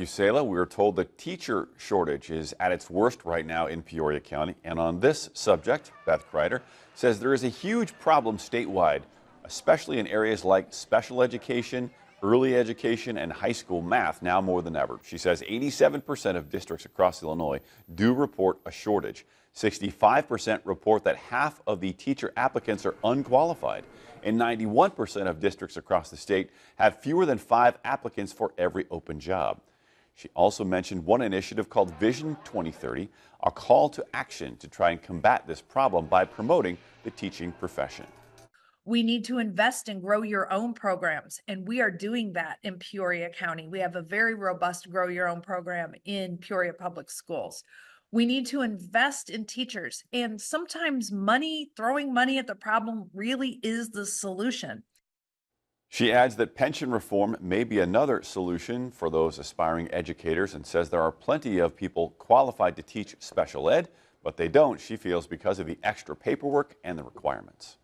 Usela, we were told the teacher shortage is at its worst right now in Peoria County. And on this subject, Beth Kreider says there is a huge problem statewide, especially in areas like special education, early education, and high school math, now more than ever. She says 87% of districts across Illinois do report a shortage. 65% report that half of the teacher applicants are unqualified. And 91% of districts across the state have fewer than 5 applicants for every open job. She also mentioned one initiative called Vision 2030, a call to action to try and combat this problem by promoting the teaching profession. We need to invest and grow your own programs, and we are doing that in Peoria County. We have a very robust grow your own program in Peoria Public Schools. We need to invest in teachers, and sometimes throwing money at the problem really is the solution. She adds that pension reform may be another solution for those aspiring educators and says there are plenty of people qualified to teach special ed, but they don't, she feels, because of the extra paperwork and the requirements.